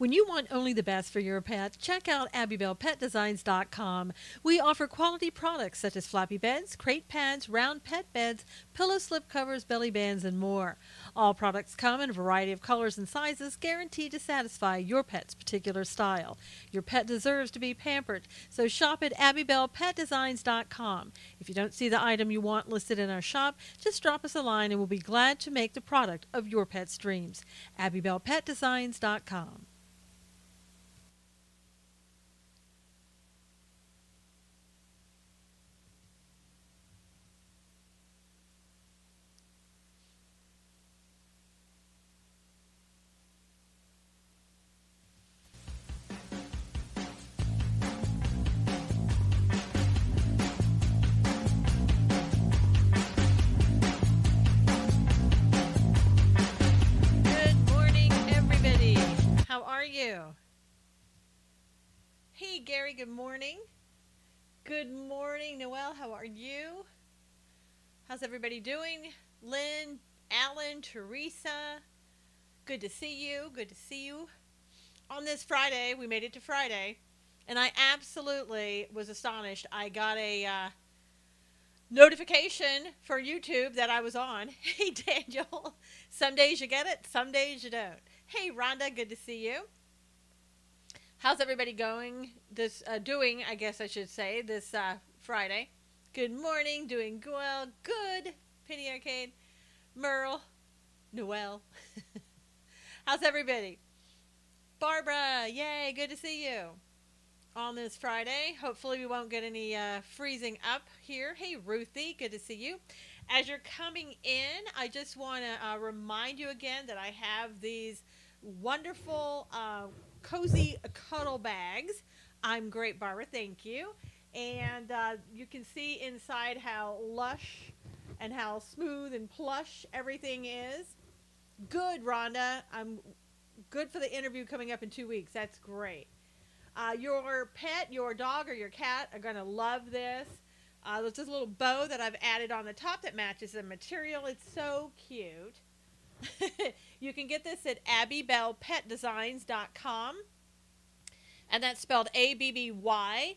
When you want only the best for your pet, check out AbbybellPetDesigns.com. We offer quality products such as floppy beds, crate pads, round pet beds, pillow slip covers, belly bands, and more. All products come in a variety of colors and sizes, guaranteed to satisfy your pet's particular style. Your pet deserves to be pampered, so shop at AbbybellPetDesigns.com. If you don't see the item you want listed in our shop, just drop us a line and we'll be glad to make the product of your pet's dreams. AbbybellPetDesigns.com. Good morning, everybody. How are you? Hey, Gary, good morning. Good morning, Noelle. How are you? How's everybody doing? Lynn, Alan, Teresa, good to see you. Good to see you. On this Friday, we made it to Friday, and I absolutely was astonished. I got a notification for YouTube that I was on. Hey, Daniel. Some days you get it, some days you don't. Hey, Rhonda, good to see you. How's everybody going? Doing, I guess I should say, this Friday. Good morning, doing well, good. Penny Arcade, Merle, Noelle. How's everybody? Barbara, yay, good to see you on this Friday. Hopefully we won't get any freezing up here. Hey, Ruthie, good to see you. As you're coming in, I just want to remind you again that I have these wonderful cozy cuddle bags. I'm great, Barbara, thank you. And you can see inside how lush and how smooth and plush everything is. Good, Rhonda. I'm good for the interview coming up in 2 weeks. That's great. Your pet, your dog, or your cat are going to love this. There's this little bow that I've added on the top that matches the material. It's so cute. You can get this at AbbybellPetDesigns.com. And that's spelled A-B-B-Y,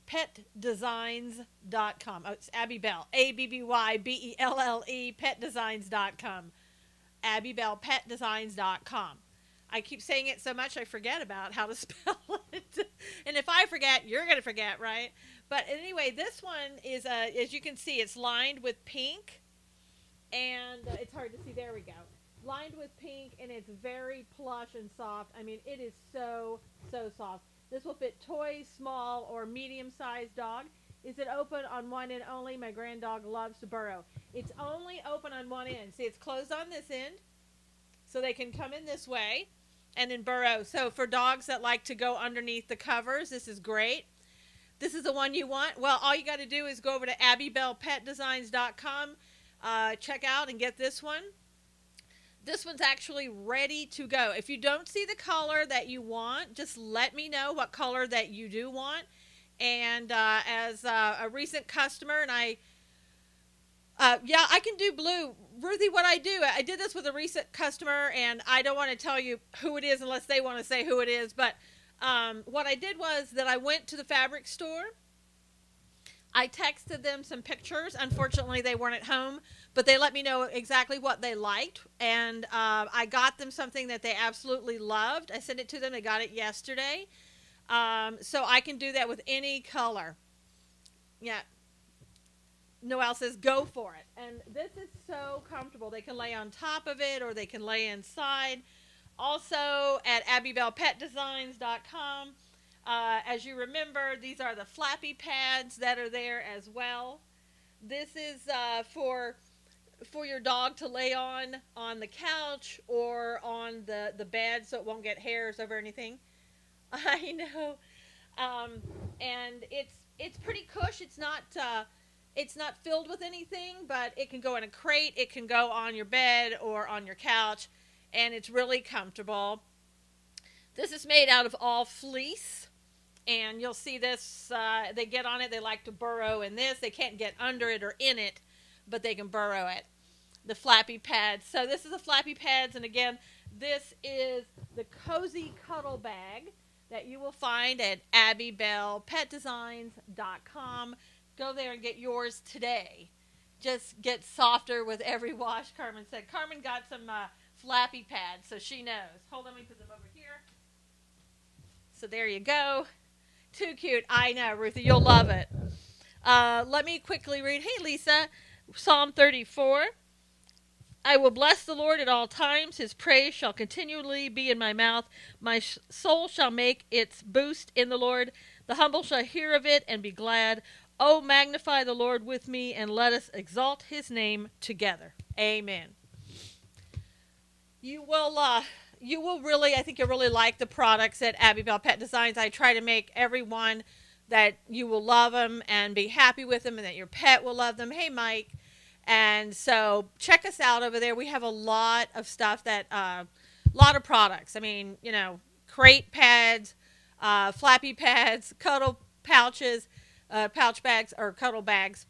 petdesigns.com. Oh, it's Abbybell, A-B-B-Y-B-E-L-L-E, petdesigns.com. AbbybellPetDesigns.com. I keep saying it so much I forget about how to spell it. And if I forget, you're going to forget, right? But anyway, this one is, as you can see, it's lined with pink. And it's hard to see. There we go. Lined with pink, and it's very plush and soft. I mean, it is so, so soft. This will fit toy, small, or medium-sized dog. Is it open on one end only? My grand dog loves to burrow. It's only open on one end. See, it's closed on this end, so they can come in this way and then burrow. So for dogs that like to go underneath the covers, this is great. This is the one you want. Well, all you got to do is go over to AbbybellPetDesigns.com, check out and get this one. This one's actually ready to go. If you don't see the color that you want, just let me know what color that you do want. And as a recent customer, and yeah, I can do blue. Ruthie, what I did this with a recent customer, and I don't want to tell you who it is unless they want to say who it is. But what I did was that I went to the fabric store. I texted them some pictures. Unfortunately, they weren't at home, but they let me know exactly what they liked. And I got them something that they absolutely loved. I sent it to them. They got it yesterday. So I can do that with any color. Yeah. Noelle says, go for it. And this is so comfortable. They can lay on top of it or they can lay inside. Also at AbbybellPetDesigns.com. As you remember, these are the flappy pads that are there as well. This is for your dog to lay on the couch or on the bed so it won't get hairs over anything. I know. And it's pretty cush. It's not filled with anything, but it can go in a crate. It can go on your bed or on your couch, and it's really comfortable. This is made out of all fleece. And you'll see this, they get on it, they like to burrow in this. They can't get under it or in it, but they can burrow it. The flappy pads. So this is the flappy pads, and again, This is the Cozy Cuddle Bag that you will find at abbybellpetdesigns.com. Go there and get yours today. Just get softer with every wash, Carmen said. Carmen got some flappy pads, so she knows. Hold on, let me put them over here. So there you go. Too cute. I know, Ruthie. You'll love it. Let me quickly read. Hey, Lisa. Psalm 34. I will bless the Lord at all times. His praise shall continually be in my mouth. My soul shall make its boast in the Lord. The humble shall hear of it and be glad. Oh, magnify the Lord with me, and let us exalt his name together. Amen. You will really, I think you'll really like the products at Abby Bell Pet Designs. I try to make everyone that you will love them and be happy with them, and that your pet will love them. Hey, Mike. And so check us out over there. We have a lot of stuff that, lot of products. I mean, you know, crate pads, flappy pads, cuddle pouches, pouch bags, or cuddle bags.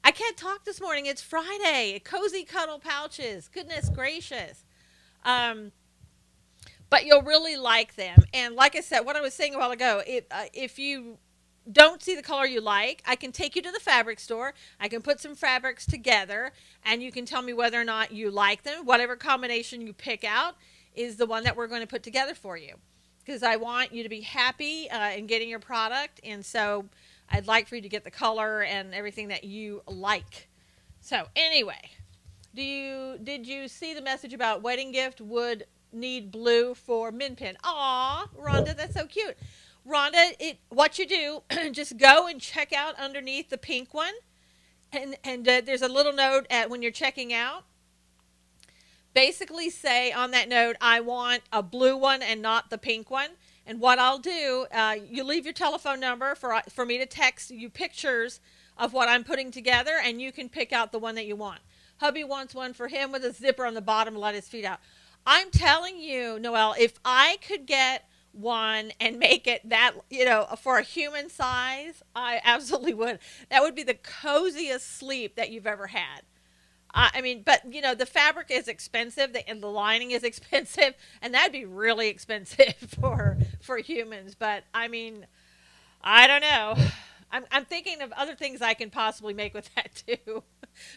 I can't talk this morning. It's Friday. Cozy cuddle pouches. Goodness gracious. But you'll really like them. And like I said, what I was saying a while ago, if you don't see the color you like, I can take you to the fabric store. I can put some fabrics together, and you can tell me whether or not you like them. Whatever combination you pick out is the one that we're going to put together for you, because I want you to be happy in getting your product, and so I'd like for you to get the color and everything that you like. So anyway, did you see the message about wedding gift would need blue for min pin? Aw, Rhonda, that's so cute. Rhonda, what you do, just go and check out underneath the pink one, and there's a little note when you're checking out. Basically say on that note, I want a blue one and not the pink one. And what I'll do, you leave your telephone number for me to text you pictures of what I'm putting together, and you can pick out the one that you want. Hubby wants one for him with a zipper on the bottom to let his feet out. I'm telling you, Noelle, if I could get one and make it that, you know, for a human size, I absolutely would. That would be the coziest sleep that you've ever had. I mean, but, you know, the fabric is expensive, and the lining is expensive, and that'd be really expensive for humans. But, I mean, I don't know. I'm thinking of other things I can possibly make with that, too,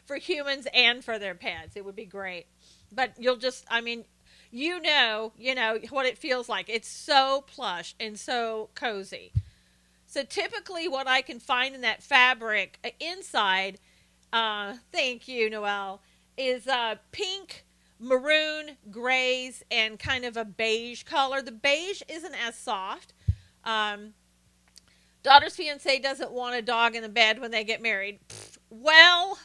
for humans and for their pets. It would be great. But you'll just, I mean, you know what it feels like. It's so plush and so cozy. So typically what I can find in that fabric inside, thank you, Noelle, is pink, maroon, grays, and kind of a beige color. The beige isn't as soft. Daughter's fiance doesn't want a dog in the bed when they get married. Well,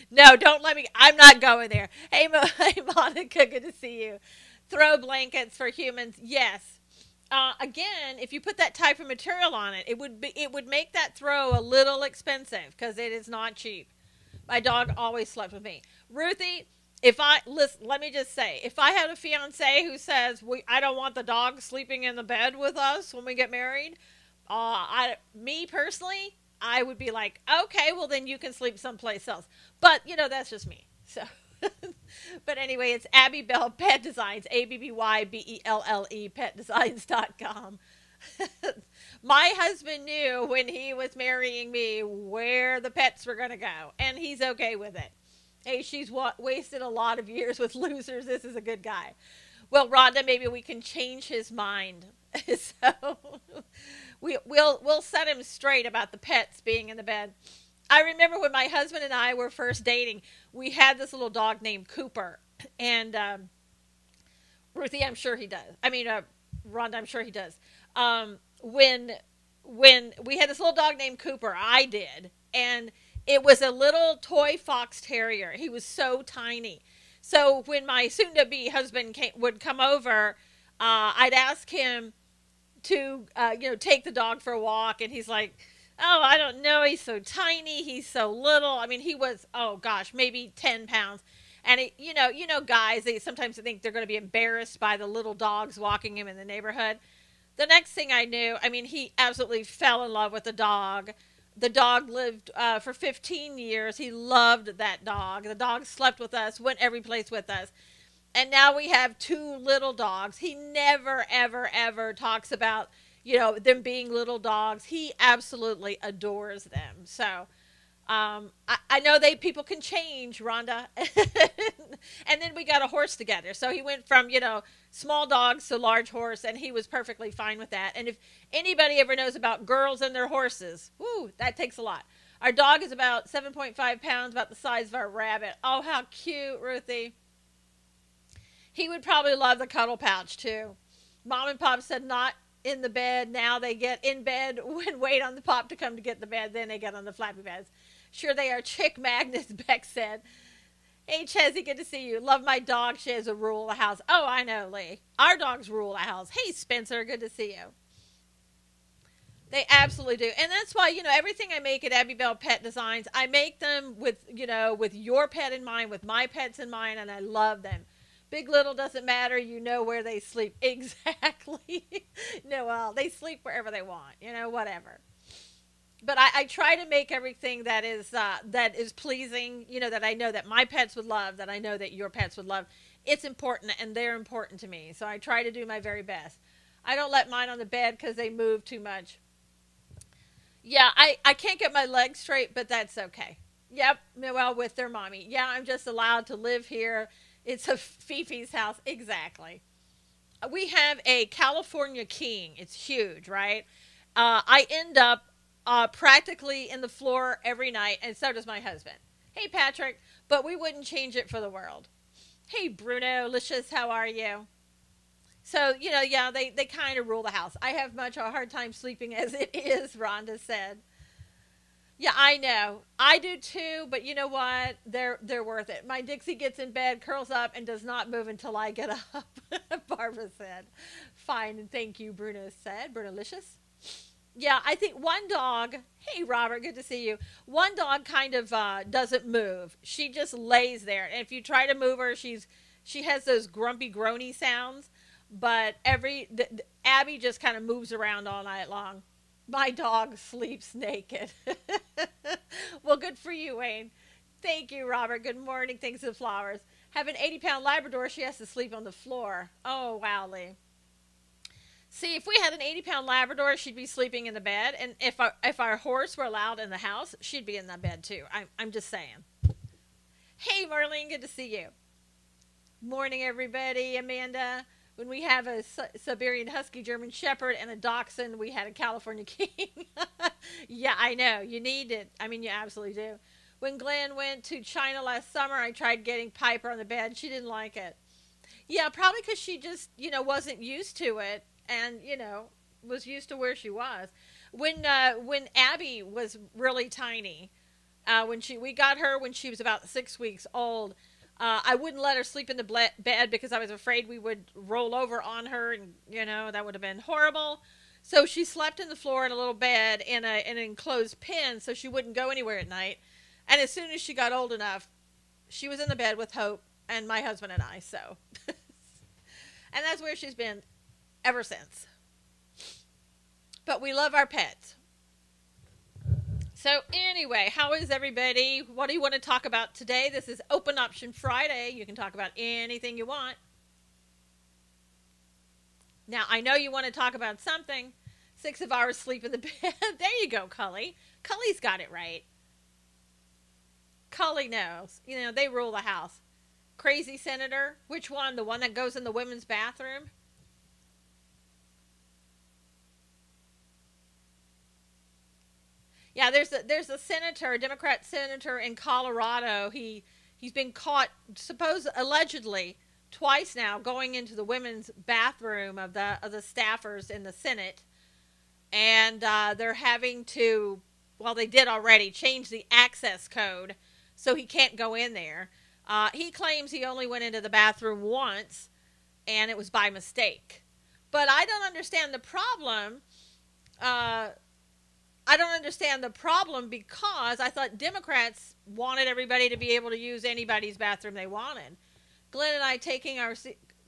no, don't let me. I'm not going there. Hey, hey, Monica, good to see you. Throw blankets for humans. Yes. Again, if you put that type of material on it, it would make that throw a little expensive, because it is not cheap. My dog always slept with me. Ruthie, let me just say, if I had a fiance who says I don't want the dog sleeping in the bed with us when we get married, me personally, I would be like, okay, well then you can sleep someplace else. But you know, that's just me. So, but anyway, it's Abby Bell Pet Designs, ABBYBELLE petdesigns.com. My husband knew when he was marrying me where the pets were going to go, and he's okay with it. Hey, she's wasted a lot of years with losers. This is a good guy. Well, Rhonda, maybe we can change his mind. So we'll set him straight about the pets being in the bed. I remember when my husband and I were first dating, we had this little dog named Cooper, and Ruthie, I'm sure he does. I mean, Rhonda, I'm sure he does. When we had this little dog named Cooper, I did, and it was a little toy fox terrier. He was so tiny. So when my soon-to-be husband would come over, I'd ask him to, take the dog for a walk, and he's like, oh, I don't know, he's so tiny, he's so little. I mean, he was, oh gosh, maybe 10 pounds. And guys, they sometimes think they're going to be embarrassed by the little dogs walking him in the neighborhood. The next thing I knew, I mean, he absolutely fell in love with the dog. The dog lived for 15 years. He loved that dog. The dog slept with us, went every place with us. And now we have two little dogs. He never, ever, ever talks about, them being little dogs. He absolutely adores them. So, I know people can change, Rhonda. And then we got a horse together. So he went from, small dogs to large horse, and he was perfectly fine with that. And if anybody ever knows about girls and their horses, whoo, that takes a lot. Our dog is about 7.5 pounds, about the size of our rabbit. Oh, how cute, Ruthie. He would probably love the cuddle pouch, too. Mom and Pop said not in the bed. Now they get in bed and wait on the Pop to come to get the bed. Then they get on the flappy beds. Sure, they are chick magnets, Beck said. Hey, Chezzy, good to see you. Love my dog. She has a rule the house. Oh, I know, Lee. Our dogs rule the house. Hey, Spencer, good to see you. They absolutely do. And that's why, everything I make at Abby Bell Pet Designs, I make them with, with your pet in mind, with my pets in mind, and I love them. Big, little, doesn't matter. You know where they sleep. Exactly. No, well, they sleep wherever they want, whatever. But I try to make everything that is pleasing, that I know that my pets would love, that I know that your pets would love. It's important, and they're important to me. So I try to do my very best. I don't let mine on the bed because they move too much. Yeah, I can't get my legs straight, but that's okay. Yep, well, with their mommy. Yeah, I'm just allowed to live here. It's a Fifi's house. Exactly. We have a California King. It's huge, right? I end up practically in the floor every night, and so does my husband. Hey, Patrick, but we wouldn't change it for the world. Hey, Bruno, Licious, how are you? So, yeah, they kind of rule the house. I have much a hard time sleeping as it is, Rhonda said. Yeah, I know. I do too, but you know what? They're worth it. My Dixie gets in bed, curls up, and does not move until I get up, Barbara said. Fine, and thank you, Bruno said. Brunolicious. Yeah, I think one dog, hey, Robert, good to see you. One dog kind of doesn't move. She just lays there. And if you try to move her, she has those grumpy, groany sounds. But Abby just kind of moves around all night long. My dog sleeps naked. Well, good for you, Wayne. Thank you, Robert. Good morning. Thanks to the flowers. Have an 80-pound Labrador. She has to sleep on the floor. Oh, wow, Lee. See, if we had an 80-pound Labrador, she'd be sleeping in the bed. And if our horse were allowed in the house, she'd be in the bed, too. I'm just saying. Hey, Marlene. Good to see you. Morning, everybody. Amanda. When we have a Siberian Husky German Shepherd and a Dachshund, we had a California King. Yeah, I know. You need it. I mean, you absolutely do. When Glenn went to China last summer, I tried getting Piper on the bed. She didn't like it. Yeah, probably because she just, wasn't used to it and, was used to where she was. When Abby was really tiny, we got her when she was about 6 weeks old, I wouldn't let her sleep in the bed because I was afraid we would roll over on her and, that would have been horrible. So she slept in the floor in a little bed in an enclosed pen so she wouldn't go anywhere at night. And as soon as she got old enough, she was in the bed with Hope and my husband and I. So, and that's where she's been ever since. But we love our pets. So anyway, how is everybody? What do you want to talk about today? This is Open Option Friday. You can talk about anything you want. Now, I know you want to talk about something. 6 hours sleep in the bed. There you go, Cully. Cully's got it right. Cully knows. They rule the house. Crazy Senator. Which one? The one that goes in the women's bathroom? Yeah, there's a senator, a Democrat senator in Colorado. He's been caught, allegedly, twice now, going into the women's bathroom of the staffers in the Senate, and they're having to, well, they did already change the access code, so he can't go in there. He claims he only went into the bathroom once, and it was by mistake. But I don't understand the problem. I don't understand the problem because I thought Democrats wanted everybody to be able to use anybody's bathroom they wanted. Glenn and I taking our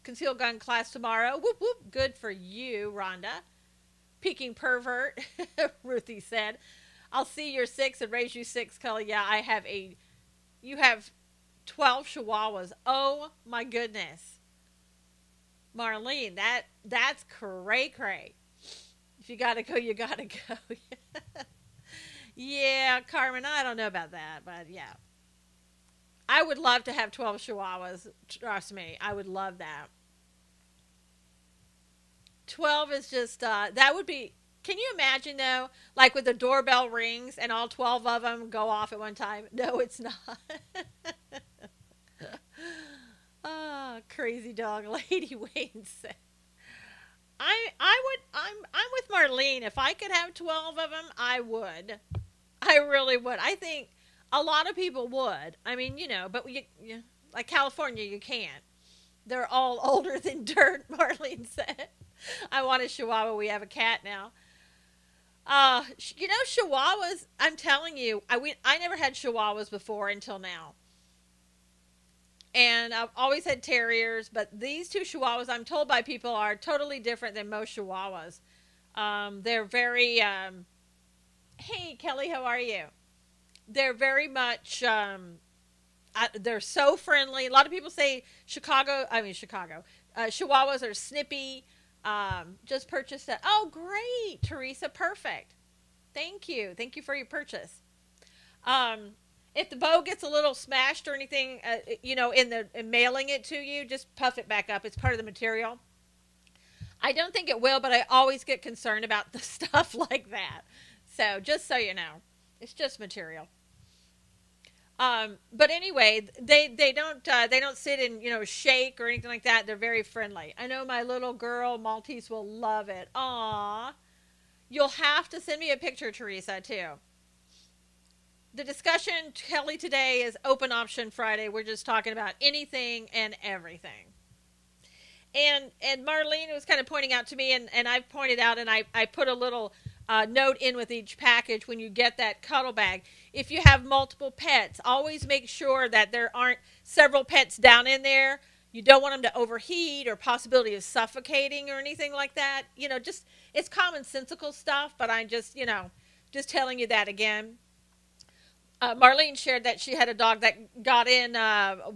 concealed gun class tomorrow. Whoop, whoop. Good for you, Rhonda. Peeking pervert, Ruthie said. I'll see your 6 and raise you 6, Kelly. Yeah, you have 12 chihuahuas. Oh, my goodness. Marlene, that's cray cray. If you gotta go, you gotta go. Yeah, Carmen, I don't know about that, but yeah. I would love to have 12 chihuahuas. Trust me, I would love that. 12 is just, that would be, can you imagine though, like with the doorbell rings and all 12 of them go off at one time? No, it's not. Ah, crazy dog lady Wayne said. I'm with Marlene. If I could have 12 of them, I would. I really would. I think a lot of people would. I mean, but like California, you can't. They're all older than dirt, Marlene said. I want a Chihuahua. We have a cat now. Chihuahuas, I'm telling you, I never had Chihuahuas before until now. And I've always had terriers, but these two Chihuahuas, I'm told by people, are totally different than most Chihuahuas. They're very, hey, Kelly, how are you? They're very much, they're so friendly. A lot of people say Chicago. Chihuahuas are snippy. Just purchased that. Oh, great, Teresa. Perfect. Thank you. Thank you for your purchase. Um, if the bow gets a little smashed or anything, in mailing it to you, just puff it back up. It's part of the material. I don't think it will, but I always get concerned about the stuff like that. So just so you know, it's just material. But anyway, they don't sit and shake or anything like that. They're very friendly. I know my little girl Maltese will love it. Aw, you'll have to send me a picture, Teresa, too. The discussion, Kelly, today is Open Option Friday. We're just talking about anything and everything. And Marlene was kind of pointing out to me, and I've pointed out, and I put a little note in with each package when you get that cuddle bag. If you have multiple pets, always make sure that there aren't several pets down in there. You don't want them to overheat or possibility of suffocating or anything like that. Just it's commonsensical stuff, but I'm just telling you that again. Marlene shared that she had a dog that got in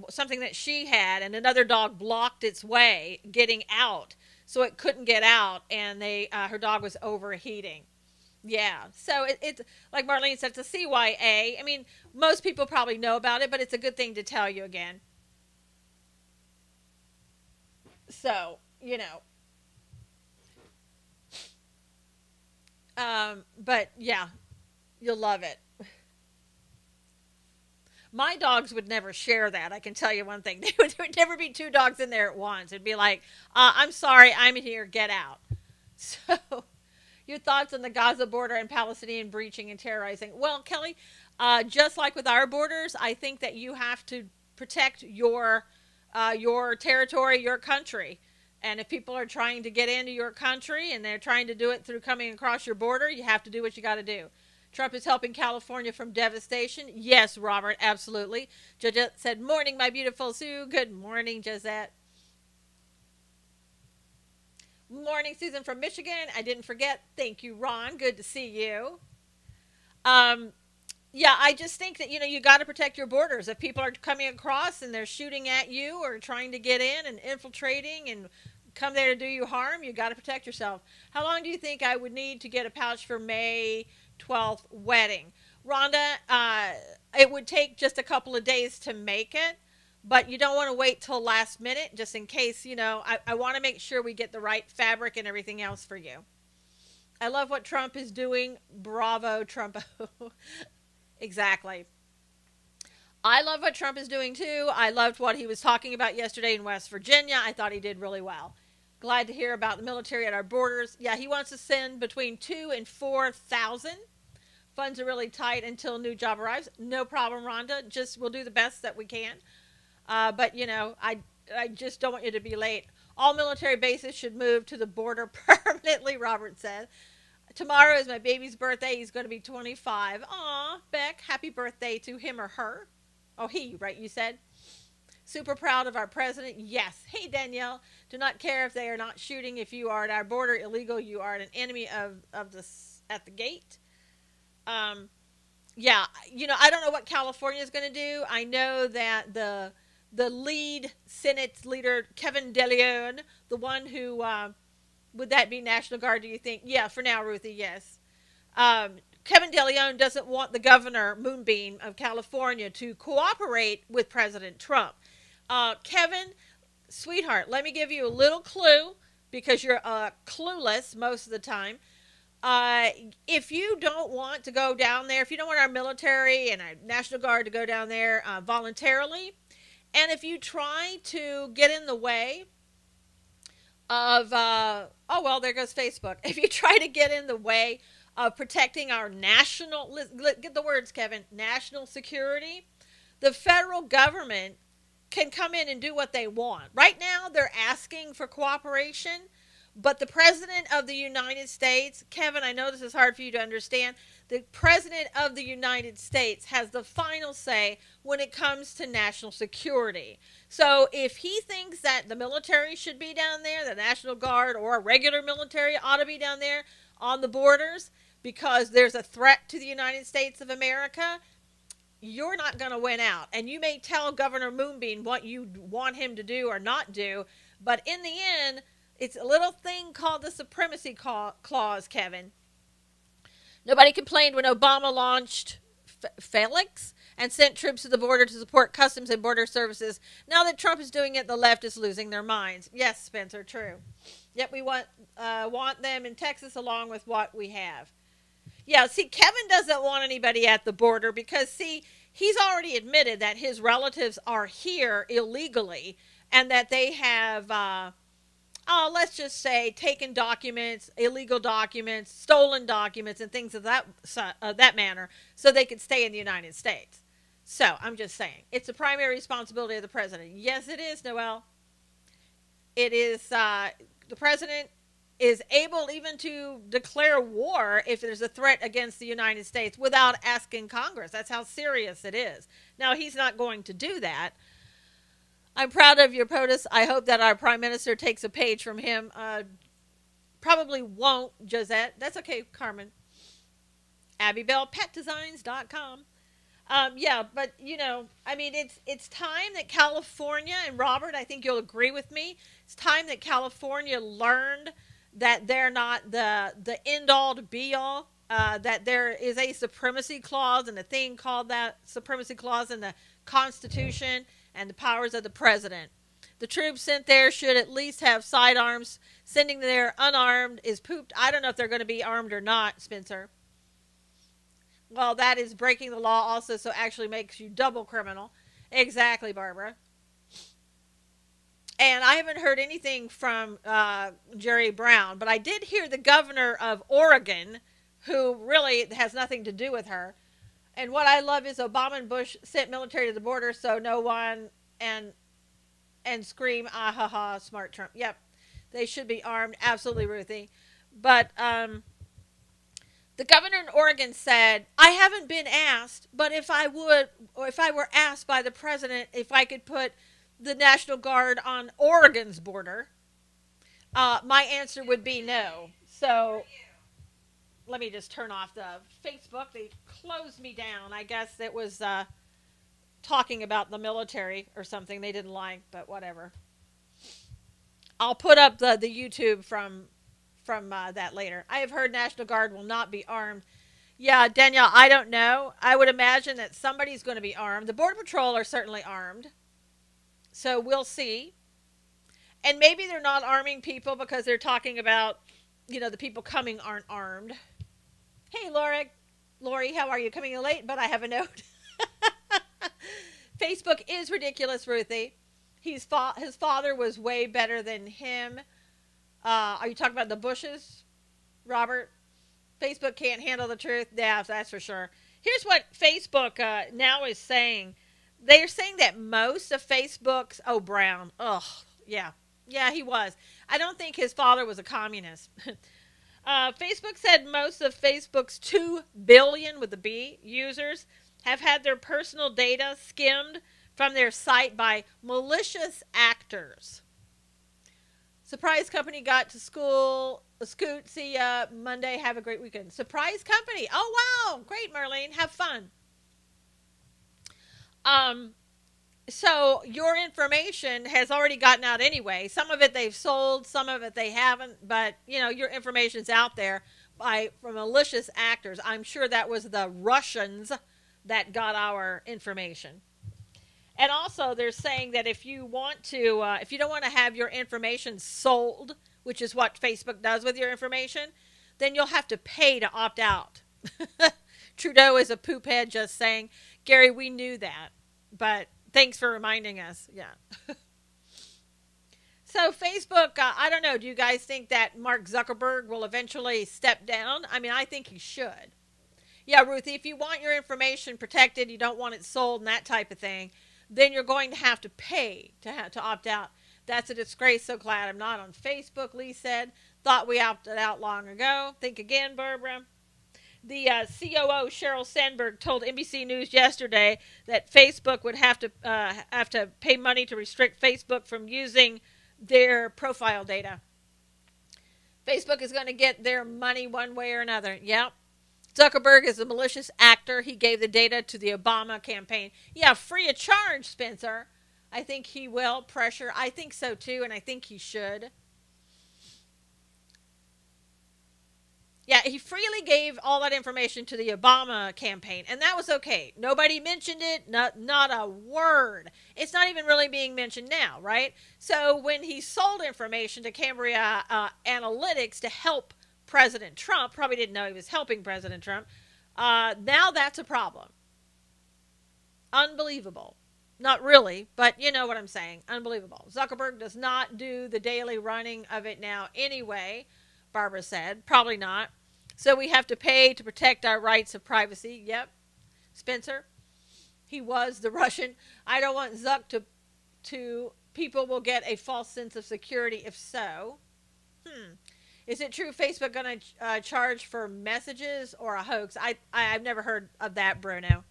something that she had, and another dog blocked its way getting out, so it couldn't get out, and her dog was overheating. Yeah, so it's like Marlene said, it's a CYA. I mean, most people probably know about it, but it's a good thing to tell you again. So, but yeah, you'll love it. My dogs would never share that. I can tell you one thing. There would never be two dogs in there at once. It'd be like, I'm sorry, I'm here, get out. So, your thoughts on the Gaza border and Palestinian breaching and terrorizing? Well, Kelly, just like with our borders, I think that you have to protect your territory, your country. And if people are trying to get into your country and they're trying to do it through coming across your border, you have to do what you got to do. Trump is helping California from devastation. Yes, Robert, absolutely. Josette said, morning, my beautiful Sue. Good morning, Josette. Morning, Susan from Michigan. I didn't forget. Thank you, Ron. Good to see you. Um, yeah, I just think that, you got to protect your borders. If people are coming across and they're shooting at you or trying to get in and infiltrating and come there to do you harm, you got to protect yourself. How long do you think I would need to get a pouch for May 12th wedding? Rhonda, it would take just a couple of days to make it, but you don't want to wait till last minute just in case, I want to make sure we get the right fabric and everything else for you. I love what Trump is doing. Bravo, Trump. Exactly. I love what Trump is doing too. I loved what he was talking about yesterday in West Virginia. I thought he did really well. Glad to hear about the military at our borders. Yeah, he wants to send between 2 and 4,000. Funds are really tight until new job arrives. No problem, Rhonda. Just we'll do the best that we can. But I just don't want you to be late. All military bases should move to the border permanently, Robert said. Tomorrow is my baby's birthday. He's going to be 25. Aw, Beck, happy birthday to him or her. Oh, he, right, you said? Super proud of our president. Yes. Hey, Danielle. Do not care if they are not shooting. If you are at our border illegal, you are an enemy of the at the gate. Yeah, I don't know what California is going to do. I know that the lead Senate leader, Kevin DeLeon, the one who, would that be National Guard, do you think? Yeah, for now, Ruthie, yes. Kevin DeLeon doesn't want the governor, Moonbeam, of California to cooperate with President Trump. Kevin, sweetheart, let me give you a little clue because you're clueless most of the time. If you don't want to go down there, if you don't want our military and our National Guard to go down there voluntarily, and if you try to get in the way of, oh, well, there goes Facebook. If you try to get in the way of protecting our national, get the words, Kevin, national security, the federal government can come in and do what they want. Right now, they're asking for cooperation, but the President of the United States, Kevin, I know this is hard for you to understand, the President of the United States has the final say when it comes to national security. So if he thinks that the military should be down there, the National Guard or a regular military ought to be down there on the borders because there's a threat to the United States of America, you're not going to win out. And you may tell Governor Moonbeam what you want him to do or not do, but in the end, it's a little thing called the Supremacy Clause, Kevin. Nobody complained when Obama launched Felix and sent troops to the border to support Customs and Border Services. Now that Trump is doing it, the left is losing their minds. Yes, Spencer, true. Yet we want them in Texas along with what we have. Yeah, see, Kevin doesn't want anybody at the border because, see, he's already admitted that his relatives are here illegally and that they have, let's just say, taken documents, illegal documents, stolen documents, and things of that manner so they could stay in the United States. So, I'm just saying, it's a primary responsibility of the president. Yes, it is, Noel. It is, the president is able even to declare war if there's a threat against the United States without asking Congress. That's how serious it is. Now, he's not going to do that. I'm proud of your POTUS. I hope that our Prime Minister takes a page from him. Probably won't, Josette. That's okay, Carmen. AbbeyBellPetDesigns.com. Yeah, but, you know, I mean, it's time that California, and Robert, I think you'll agree with me, it's time that California learned that they're not the end-all to be-all, that there is a supremacy clause and a thing called that supremacy clause in the Constitution and the powers of the president. The troops sent there should at least have sidearms. Sending there unarmed is pooped. I don't know if they're going to be armed or not, Spencer. Well, that is breaking the law also, so actually makes you double criminal. Exactly, Barbara. And I haven't heard anything from Jerry Brown, but I did hear the governor of Oregon, who really has nothing to do with her. And what I love is Obama and Bush sent military to the border so no one and scream, ah ha ha, smart Trump. Yep, they should be armed. Absolutely, Ruthie. But the governor in Oregon said, I haven't been asked, but if I would, or if I were asked by the president if I could put the National Guard on Oregon's border, my answer would be no. So let me just turn off the Facebook. They closed me down. I guess it was talking about the military or something they didn't like, but whatever. I'll put up the YouTube from that later. I have heard National Guard will not be armed. Yeah, Danielle, I don't know. I would imagine that somebody's going to be armed. The Border Patrol are certainly armed. So we'll see. And maybe they're not arming people because they're talking about, you know, the people coming aren't armed. Hey, Lori, how are you? Coming in late, but I have a note. Facebook is ridiculous, Ruthie. His father was way better than him. Are you talking about the Bushes, Robert? Facebook can't handle the truth. Yeah, that's for sure. Here's what Facebook now is saying. They're saying that most of Facebook's... Oh, Brown. Ugh, yeah. Yeah, he was. I don't think his father was a communist. Facebook said most of Facebook's 2 billion, with the B, users have had their personal data skimmed from their site by malicious actors. Surprise company got to school. Scoot, see ya Monday. Have a great weekend. Surprise company. Oh, wow. Great, Marlene. Have fun. So your information has already gotten out anyway. Some of it they've sold, some of it they haven't, but you know, your information's out there by from malicious actors. I'm sure that was the Russians that got our information. And also, they're saying that if you want to, if you don't want to have your information sold, which is what Facebook does with your information, then you'll have to pay to opt out. Trudeau is a poop head, just saying. Gary, we knew that, but thanks for reminding us. Yeah. So Facebook, I don't know. Do you guys think that Mark Zuckerberg will eventually step down? I mean, I think he should. Yeah, Ruthie, if you want your information protected, you don't want it sold and that type of thing, then you're going to have to pay to opt out. That's a disgrace. So glad I'm not on Facebook, Lee said. Thought we opted out long ago. Think again, Barbara. The COO, Sheryl Sandberg, told NBC News yesterday that Facebook would have to pay money to restrict Facebook from using their profile data. Facebook is going to get their money one way or another. Yep. Zuckerberg is a malicious actor. He gave the data to the Obama campaign. Yeah, free of charge, Spencer. I think he will pressure. I think so too, and I think he should. Yeah, he freely gave all that information to the Obama campaign, and that was okay. Nobody mentioned it, not a word. It's not even really being mentioned now, right? So when he sold information to Cambria Analytics to help President Trump, probably didn't know he was helping President Trump, now that's a problem. Unbelievable. Not really, but you know what I'm saying. Unbelievable. Zuckerberg does not do the daily running of it now anyway, Barbara said. Probably not. So we have to pay to protect our rights of privacy. Yep. Spencer, he was the Russian. I don't want Zuck to people will get a false sense of security if so. Is it true Facebook going to charge for messages or a hoax? I've never heard of that, Bruno.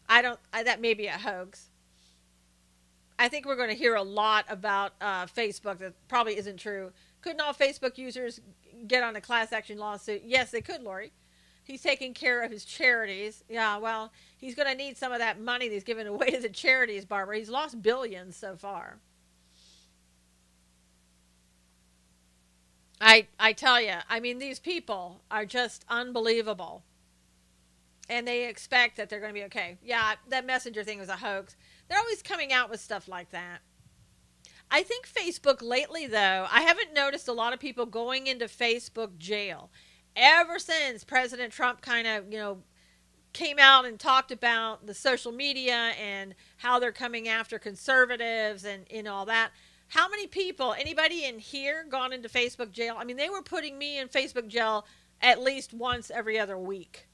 That may be a hoax. I think we're going to hear a lot about Facebook that probably isn't true. Couldn't all Facebook users get on a class action lawsuit? Yes, they could, Lori. He's taking care of his charities. Yeah, well, he's going to need some of that money that he's giving away to the charities, Barbara. He's lost billions so far. I tell you, I mean, these people are just unbelievable. And they expect that they're going to be okay. Yeah, that messenger thing was a hoax. They're always coming out with stuff like that. I think Facebook lately, though, I haven't noticed a lot of people going into Facebook jail. Ever since President Trump kind of, came out and talked about the social media and how they're coming after conservatives and all that. How many people, anybody in here gone into Facebook jail? I mean, they were putting me in Facebook jail at least once every other week.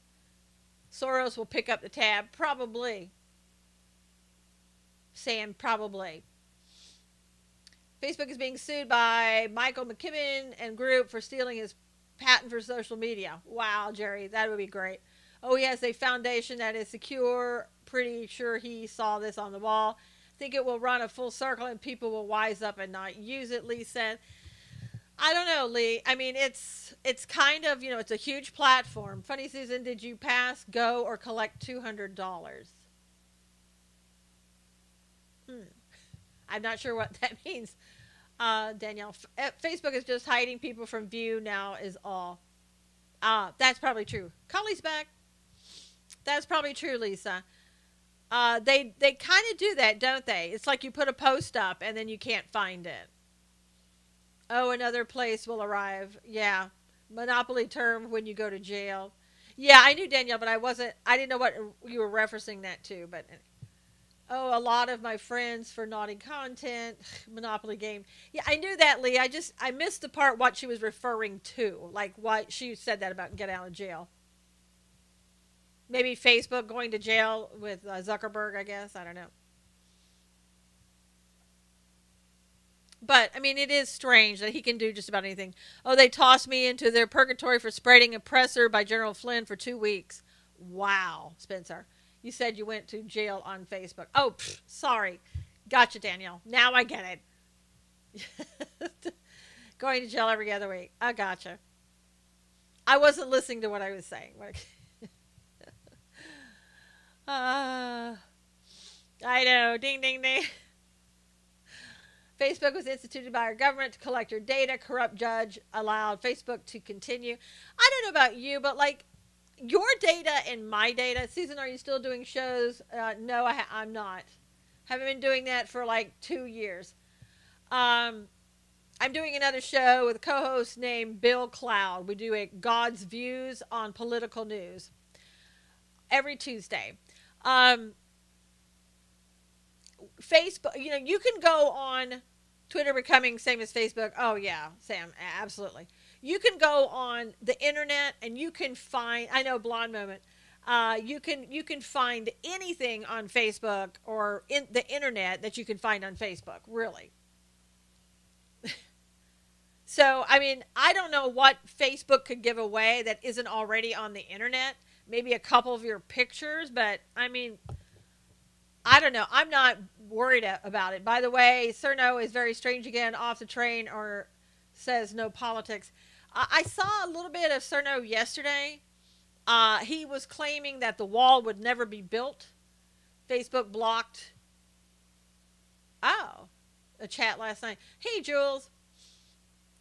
Soros will pick up the tab. Probably. Sam, probably. Facebook is being sued by Michael McKibben and group for stealing his patent for social media. Wow, Jerry, that would be great. Oh, he has a foundation that is secure. Pretty sure he saw this on the wall. Think it will run a full circle and people will wise up and not use it, Lee said. I don't know, Lee. I mean, it's kind of, it's a huge platform. Funny Susan, did you pass, go, or collect $200? I'm not sure what that means. Danielle, Facebook is just hiding people from view now is all. That's probably true. Colley's back. That's probably true, Lisa. They kind of do that, don't they? It's like you put a post up and then you can't find it. Oh, another place will arrive. Yeah. Monopoly term when you go to jail. Yeah, I knew, Danielle, but I didn't know what you were referencing that to. But, oh, a lot of my friends for naughty content. Monopoly game. Yeah, I knew that, Lee. I missed the part what she was referring to. Like, why she said that about get out of jail. Maybe Facebook going to jail with Zuckerberg, I guess. I don't know. But, I mean, it is strange that he can do just about anything. Oh, they tossed me into their purgatory for spreading oppressor by General Flynn for 2 weeks. Wow, Spencer. You said you went to jail on Facebook. Oh, sorry. Gotcha, Danielle. Now I get it. Going to jail every other week. I gotcha. I wasn't listening to what I was saying. I know. go. Ding, ding, ding. Facebook was instituted by our government to collect your data. Corrupt judge allowed Facebook to continue. I don't know about you, but like your data and my data. Susan, are you still doing shows? No, I'm not. Haven't been doing that for like 2 years. I'm doing another show with a co-host named Bill Cloud. We do a God's Views on Political News every Tuesday. Facebook, you can go on Twitter becoming same as Facebook. Oh yeah, Sam, absolutely. You can go on the internet and you can find, I know, blonde moment. You can find anything on Facebook or in the internet that you can find on Facebook, really. So, I mean, I don't know what Facebook could give away that isn't already on the internet. Maybe a couple of your pictures, but I mean, I don't know. I'm not worried about it. By the way, Cerno is very strange again, off the train, or says no politics. I saw a little bit of Cerno yesterday. He was claiming that the wall would never be built. Facebook blocked. Oh, a chat last night. Hey, Jules.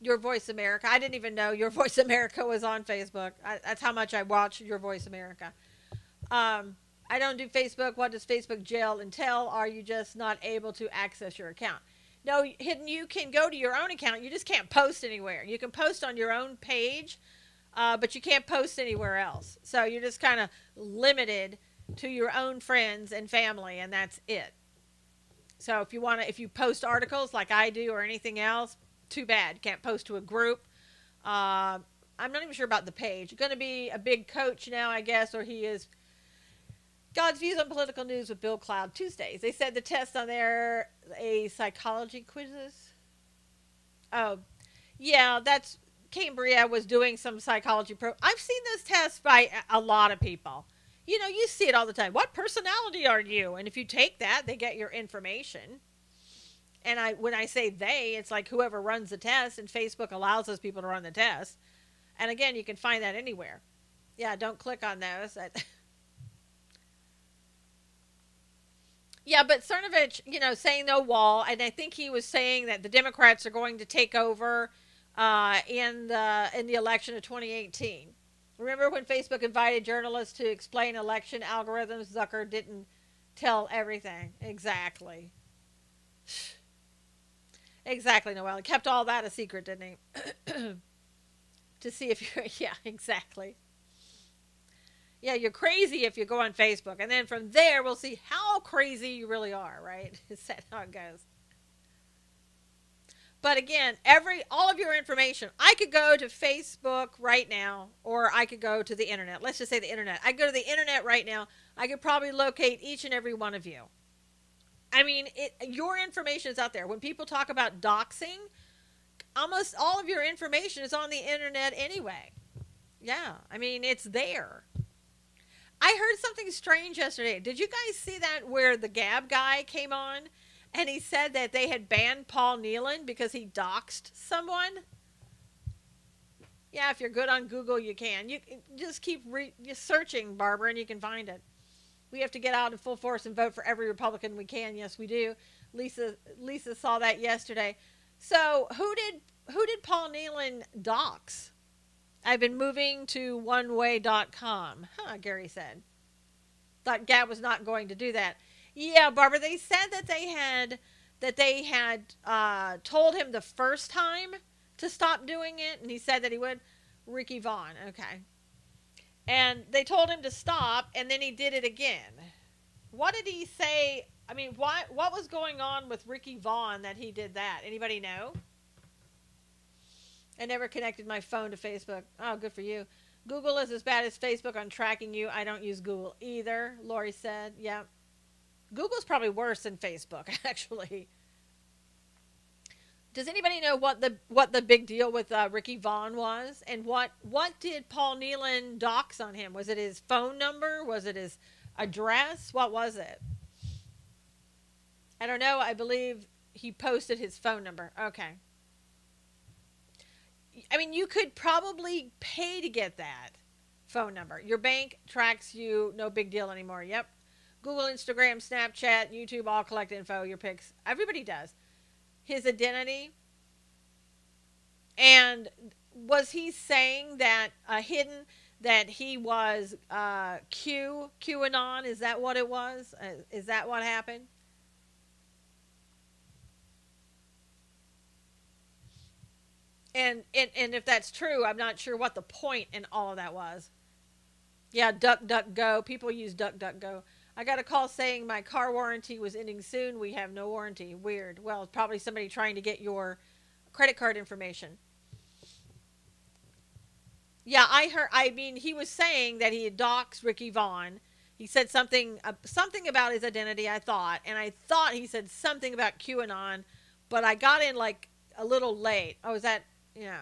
Your Voice America. I didn't even know Your Voice America was on Facebook. That's how much I watch Your Voice America. I don't do Facebook. What does Facebook jail entail? Are you just not able to access your account? No, Hidden, you can go to your own account. You just can't post anywhere. You can post on your own page, but you can't post anywhere else. So you're just kind of limited to your own friends and family, and that's it. So if you post articles like I do or anything else, too bad. Can't post to a group. I'm not even sure about the page. Going to be a big coach now, I guess, or he is. God's Views on Political News with Bill Cloud Tuesdays. They said the test on there, a psychology quizzes. Oh, yeah, that's Cambria was doing some psychology I've seen those tests by a lot of people. You see it all the time. What personality are you? And if you take that, they get your information. And when I say they, it's like whoever runs the test, and Facebook allows those people to run the test. And again, you can find that anywhere. Yeah, don't click on those. Yeah, but Cernovich, saying no wall, and I think he was saying that the Democrats are going to take over in the election of 2018. Remember when Facebook invited journalists to explain election algorithms? Zucker didn't tell everything. Exactly. Exactly, Noel. He kept all that a secret, didn't he? To see if you're... Yeah, exactly. Yeah, you're crazy if you go on Facebook. And then from there, we'll see how crazy you really are, right? Is that how it goes? But again, all of your information, I could go to Facebook right now, or I could go to the internet. Let's just say the internet. I go to the internet right now. I could probably locate each and every one of you. I mean, your information is out there. When people talk about doxing, almost all of your information is on the internet anyway. Yeah, I mean, it's there. I heard something strange yesterday. Did you guys see that where the Gab guy came on and he said that they had banned Paul Nealon because he doxed someone? Yeah, if you're good on Google, you can. You just keep searching, Barbara, and you can find it. We have to get out in full force and vote for every Republican we can. Yes, we do. Lisa saw that yesterday. So who did Paul Nealon dox? I've been moving to oneway.com. Huh, Gary said. Thought Gab was not going to do that. Yeah, Barbara, they said that they had told him the first time to stop doing it, and he said that he would. Ricky Vaughn, okay. And they told him to stop, and then he did it again. What did he say? I mean, what was going on with Ricky Vaughn that he did that? Anybody know? I never connected my phone to Facebook. Oh, good for you. Google is as bad as Facebook on tracking you. I don't use Google either, Lori said. Yeah. Google's probably worse than Facebook, actually. Does anybody know what the big deal with Ricky Vaughn was? And what did Paul Nealon dox on him? Was it his phone number? Was it his address? What was it? I don't know. I believe he posted his phone number. Okay. I mean, you could probably pay to get that phone number. Your bank tracks you. No big deal anymore. Yep. Google, Instagram, Snapchat, YouTube all collect info, your pics. Everybody does. His identity. And was he saying that hidden that he was QAnon? Is that what it was? Is that what happened? And if that's true, I'm not sure what the point in all of that was. Yeah, duck, duck, go. People use duck, duck, go. I got a call saying my car warranty was ending soon. We have no warranty. Weird. Well, it's probably somebody trying to get your credit card information. Yeah, I heard. I mean, he was saying that he had doxed Ricky Vaughn. He said something about his identity. I thought, and I thought he said something about QAnon, but I got in like a little late. Oh, is that yeah?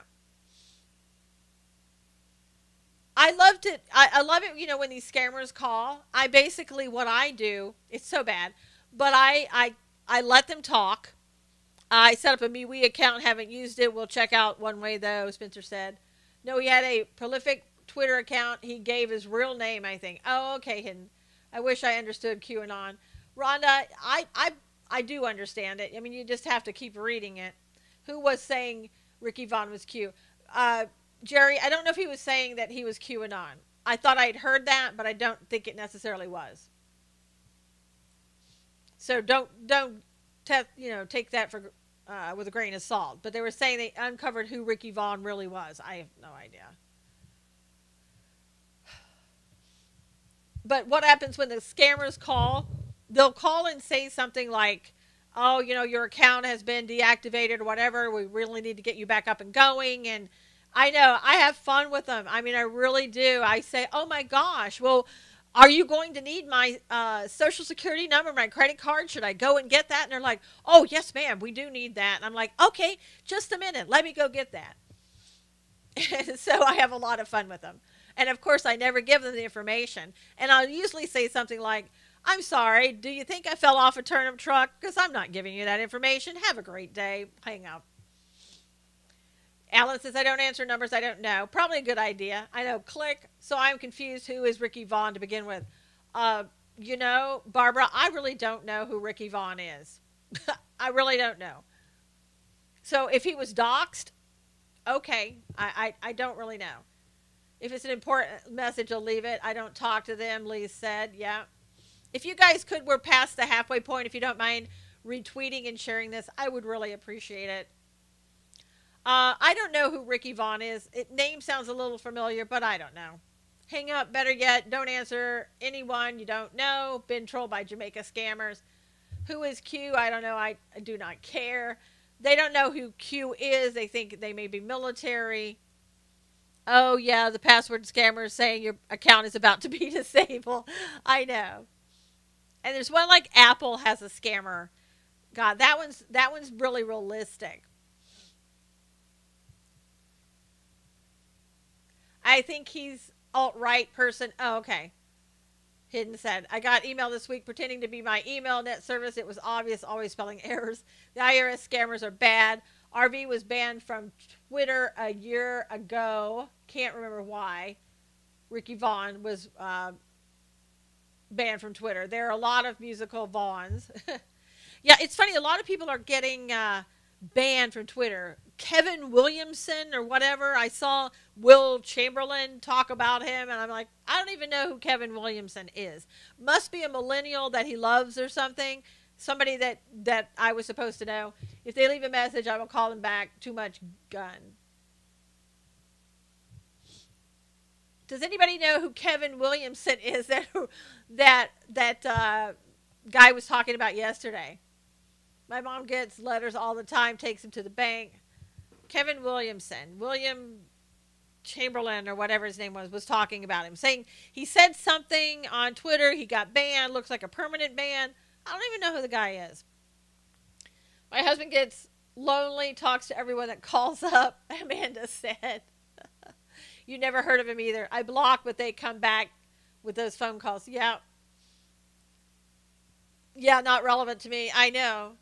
I loved it. I love it. You know, when these scammers call, I basically what I do. It's so bad, but I let them talk. I set up a MeWe account. Haven't used it. We'll check out one way though. Spencer said, no, he had a prolific Twitter account. He gave his real name. I think. Oh, okay, hidden. I wish I understood QAnon. Rhonda, I do understand it. I mean, you just have to keep reading it. Who was saying Ricky Vaughn was Q? Uh, Jerry, I don't know if he was saying that he was QAnon. I thought I'd heard that, but I don't think it necessarily was. So don't take that for with a grain of salt. But they were saying they uncovered who Ricky Vaughn really was. I have no idea. But what happens when the scammers call? They'll call and say something like, "Oh, your account has been deactivated or whatever. We really need to get you back up and going." And I know I have fun with them. I mean, I really do. I say, "Oh my gosh, well, are you going to need my social security number, my credit card? Should I go and get that?" And they're like, "Oh, yes, ma'am, we do need that." And I'm like, "Okay, just a minute. Let me go get that." And so I have a lot of fun with them. And of course, I never give them the information. And I'll usually say something like, "I'm sorry, do you think I fell off a turnip truck? Because I'm not giving you that information. Have a great day." Hang up. Alan says, "I don't answer numbers I don't know." Probably a good idea. I know. Click. So I'm confused. Who is Ricky Vaughn to begin with? Barbara, I really don't know who Ricky Vaughn is. I really don't know. So if he was doxxed, okay. I don't really know. If it's an important message, I'll leave it. I don't talk to them, Lee said. Yeah. If you guys we're past the halfway point. If you don't mind retweeting and sharing this, I would really appreciate it. I don't know who Ricky Vaughn is. Name sounds a little familiar, but I don't know. Hang up. Better yet, don't answer anyone you don't know. Been trolled by Jamaica scammers. Who is Q? I don't know. I do not care. They don't know who Q is. They think they may be military. Oh, yeah, the password scammer is saying your account is about to be disabled. I know. And there's one like Apple has a scammer. God, that one's really realistic. I think he's alt-right person. Oh, okay. Hidden said, "I got email this week pretending to be my email net service. It was obvious, always spelling errors. The IRS scammers are bad. RV was banned from Twitter a year ago. Can't remember why. Ricky Vaughn was banned from Twitter. There are a lot of musical Vaughns." Yeah, it's funny. A lot of people are getting banned from Twitter. Kevin Williamson or whatever. I saw Will Chamberlain talk about him, and I'm like, I don't even know who Kevin Williamson is. Must be a millennial that he loves or something. Somebody that I was supposed to know. If they leave a message, I will call them back. Too much gun. Does anybody know who Kevin Williamson is? That guy was talking about yesterday. My mom gets letters all the time, takes them to the bank. Kevin Williamson, William Chamberlain or whatever his name was talking about him, saying he said something on Twitter. He got banned. Looks like a permanent ban. I don't even know who the guy is. My husband gets lonely, talks to everyone that calls up. Amanda said, "You never heard of him either. I block, but they come back with those phone calls." Yeah. Yeah, not relevant to me. I know.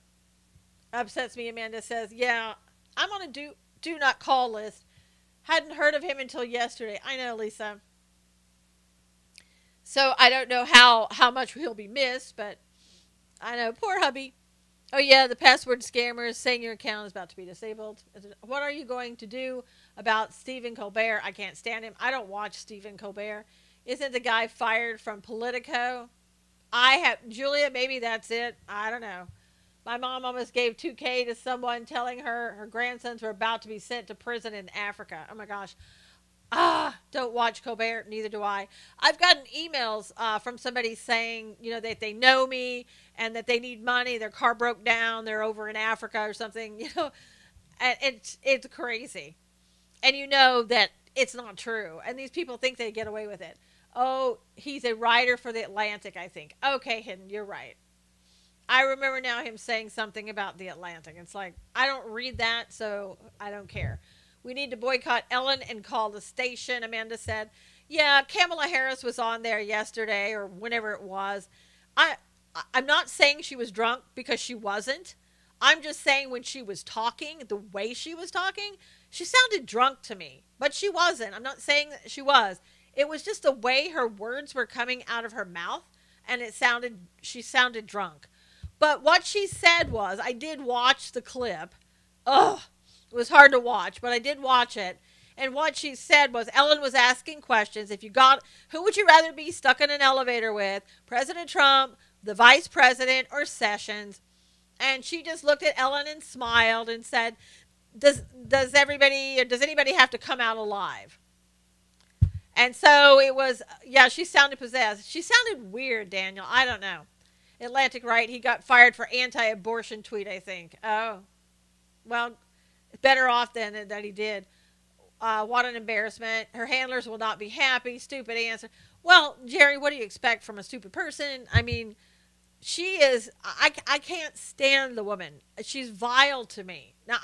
Upsets me, Amanda says. Yeah, I'm on a do not call list. Hadn't heard of him until yesterday. I know, Lisa. So I don't know how much he'll be missed, but I know, poor hubby. Oh yeah, the password scammer is saying your account is about to be disabled. What are you going to do about Stephen Colbert? I can't stand him. I don't watch Stephen Colbert. Isn't the guy fired from Politico? I have Julia. Maybe that's it. I don't know. My mom almost gave 2K to someone telling her her grandsons were about to be sent to prison in Africa. Oh my gosh. Don't watch Colbert. Neither do I. I've gotten emails from somebody saying, that they know me and that they need money. Their car broke down. They're over in Africa or something. And it's crazy. And you know that it's not true. And these people think they get away with it. Oh, he's a writer for the Atlantic, I think. Okay, Hidden, you're right. I remember now him saying something about the Atlantic. It's like, I don't read that, so I don't care. We need to boycott Ellen and call the station, Amanda said. Yeah, Kamala Harris was on there yesterday or whenever it was. I, I'm not saying she was drunk because she wasn't. I'm just saying when she was talking, the way she was talking, she sounded drunk to me. But she wasn't. I'm not saying that she was. It was just the way her words were coming out of her mouth, and she sounded drunk. But what she said was, I did watch the clip. Ugh, it was hard to watch, but I did watch it. And what she said was, Ellen was asking questions. Who would you rather be stuck in an elevator with? President Trump, the vice president, or Sessions? And she just looked at Ellen and smiled and said, does anybody have to come out alive? And so it was, yeah, she sounded possessed. She sounded weird, Daniel. I don't know. Atlantic right, he got fired for anti-abortion tweet, I think. Oh, well, better off than that he did. What an embarrassment. Her handlers will not be happy. Stupid answer. Well, Jerry, what do you expect from a stupid person? I mean, she is, I can't stand the woman. She's vile to me. Now,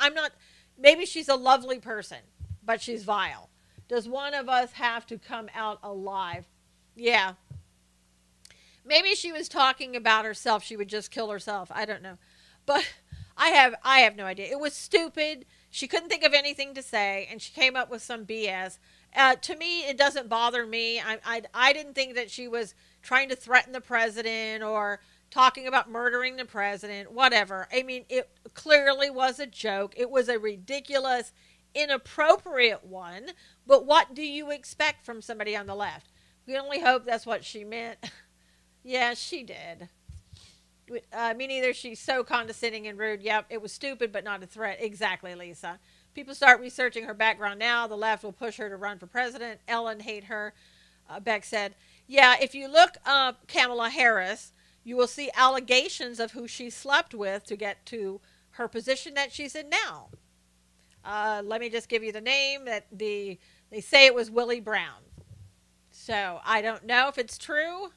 maybe she's a lovely person, but she's vile. Does one of us have to come out alive? Yeah. Maybe she was talking about herself. She would just kill herself. I don't know. But I have no idea. It was stupid. She couldn't think of anything to say, and she came up with some BS. To me, it doesn't bother me. I didn't think that she was trying to threaten the president or talking about murdering the president, whatever. I mean, it clearly was a joke. It was a ridiculous, inappropriate one. But what do you expect from somebody on the left? We only hope that's what she meant. Yeah, she did. Me neither. She's so condescending and rude. Yep, it was stupid, but not a threat. Exactly, Lisa. People start researching her background now. The left will push her to run for president. Ellen hate her. Beck said, yeah, if you look up Kamala Harris, you will see allegations of who she slept with to get to her position that she's in now. Let me just give you the name. They say it was Willie Brown. So I don't know if it's true.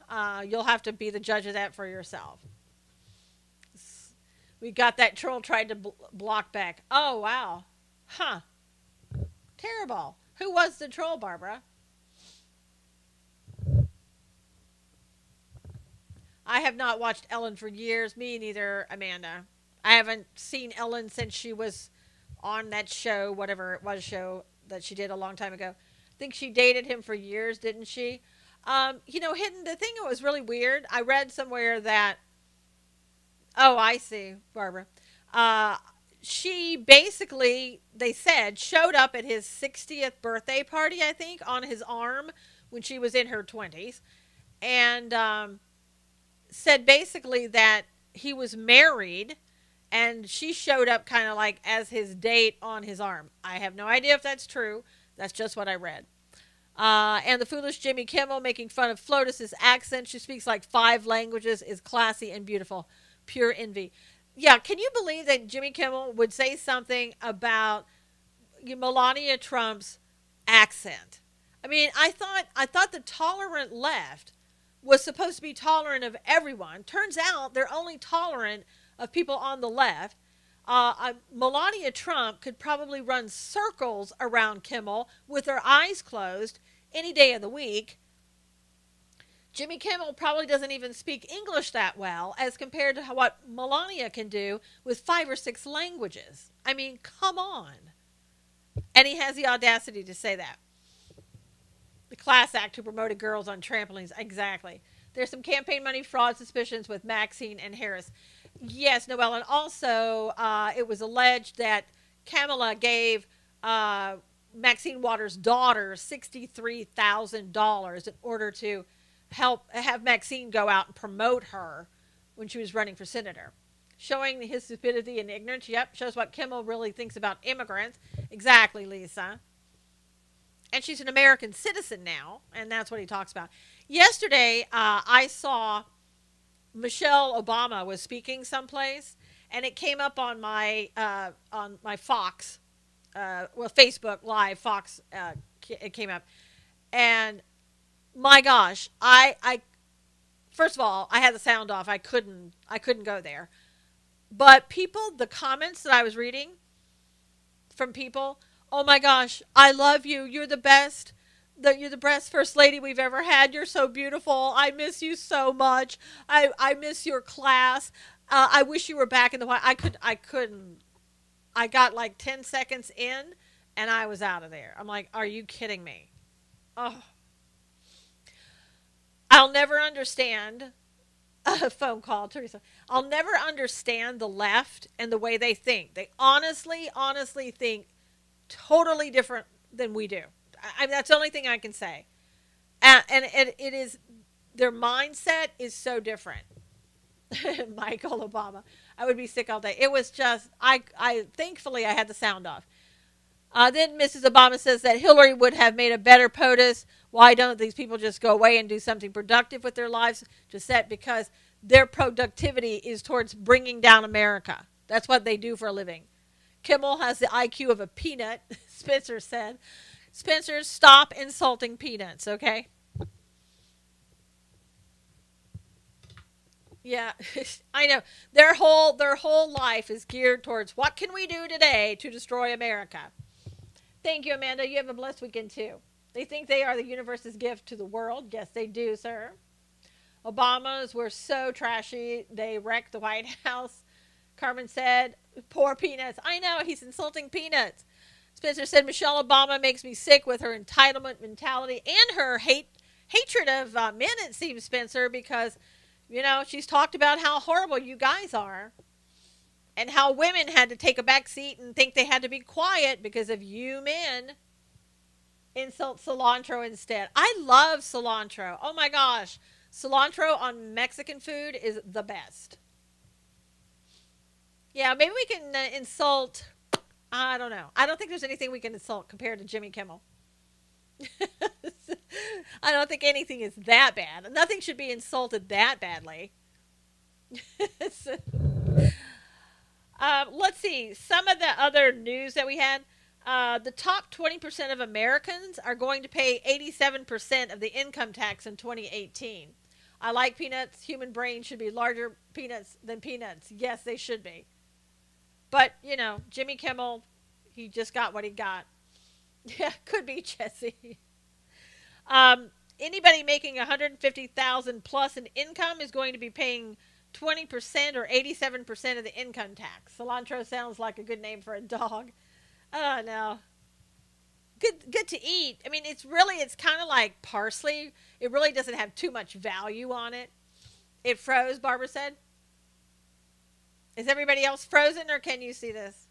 You'll have to be the judge of that for yourself. We got that troll tried to block back. Oh, wow. Huh. Terrible. Who was the troll, Barbara? I have not watched Ellen for years. Me neither, Amanda. I haven't seen Ellen since she was on that show, whatever it was, show that she did a long time ago. I think she dated him for years, didn't she? Hidden, the thing that was really weird, I read somewhere that, oh, I see, Barbara. She basically, they said, showed up at his 60th birthday party, I think, on his arm when she was in her 20s. And said basically that he was married and she showed up kind of like as his date on his arm. I have no idea if that's true. That's just what I read. And the foolish Jimmy Kimmel making fun of Flotus's accent. She speaks like 5 languages, is classy and beautiful. Pure envy. Yeah, can you believe that Jimmy Kimmel would say something about Melania Trump's accent? I mean, I thought the tolerant left was supposed to be tolerant of everyone. Turns out they're only tolerant of people on the left. Melania Trump could probably run circles around Kimmel with her eyes closed any day of the week. Jimmy Kimmel probably doesn't even speak English that well as compared to what Melania can do with 5 or 6 languages. I mean, come on. And he has the audacity to say that. The class act who promoted girls on trampolines. Exactly. There's some campaign money fraud suspicions with Maxine and Harris. Yes, Noel. And also, it was alleged that Kamala gave uh, Maxine Waters' daughter $63,000 in order to help have Maxine go out and promote her when she was running for senator. Showing his stupidity and ignorance. Yep, shows what Kimmel really thinks about immigrants. Exactly, Lisa. And she's an American citizen now, and that's what he talks about. Yesterday, I saw Michelle Obama was speaking someplace, and it came up on my Fox, Facebook Live Fox. It came up, and my gosh, I first of all, I had the sound off. I couldn't go there. But people, the comments that I was reading from people, oh my gosh, I love you. You're the best. You're the best first lady we've ever had. You're so beautiful. I miss you so much. I miss your class. I wish you were back in the White. I couldn't. I got like 10 seconds in, and I was out of there. I'm like, are you kidding me? Oh, I'll never understand a phone call, Teresa. I'll never understand the left and the way they think. They honestly think totally different than we do. That's the only thing I can say. And it is, their mindset is so different. Michael Obama. I would be sick all day. It was just, thankfully I had the sound off. Then Mrs. Obama says that Hillary would have made a better POTUS. Why don't these people just go away and do something productive with their lives? Just that because their productivity is towards bringing down America. That's what they do for a living. Kimmel has the IQ of a peanut, Spencer said. Spencer, stop insulting peanuts, okay? Yeah, I know. Their whole life is geared towards what can we do today to destroy America. Thank you, Amanda. You have a blessed weekend, too. They think they are the universe's gift to the world. Yes, they do, sir. Obamas were so trashy, they wrecked the White House. Carmen said, poor peanuts. I know, he's insulting peanuts. Spencer said, Michelle Obama makes me sick with her entitlement mentality and her hatred of men, it seems, Spencer, because, she's talked about how horrible you guys are. And how women had to take a back seat and think they had to be quiet because of you men insult cilantro instead. I love cilantro. Oh my gosh. Cilantro on Mexican food is the best. Yeah, maybe we can insult, I don't know. I don't think there's anything we can insult compared to Jimmy Kimmel. I don't think anything is that bad. Nothing should be insulted that badly. Let's see. Some of the other news that we had. The top 20% of Americans are going to pay 87% of the income tax in 2018. I like peanuts. Human brains should be larger peanuts than peanuts. Yes, they should be. But, Jimmy Kimmel, he just got what he got. Yeah, could be Jesse. Anybody making $150,000 plus in income is going to be paying 20% or 87% of the income tax. Cilantro sounds like a good name for a dog. Oh, no. Good to eat. I mean, it's kind of like parsley. It really doesn't have too much value on it. It froze, Barbara said. Is everybody else frozen, or can you see this?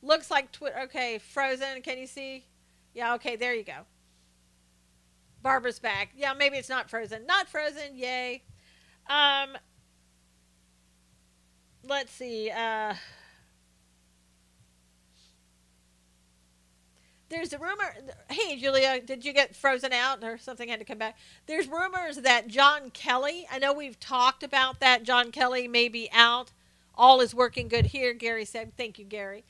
Looks like Twitter. Okay, frozen. Can you see? Yeah, okay, there you go. Barbara's back. Yeah, maybe it's not frozen. Not frozen. Yay. Let's see. There's a rumor. Hey, Julia, did you get frozen out or something had to come back? There's rumors that John Kelly, I know we've talked about that. John Kelly may be out. All is working good here, Gary said. Thank you, Gary.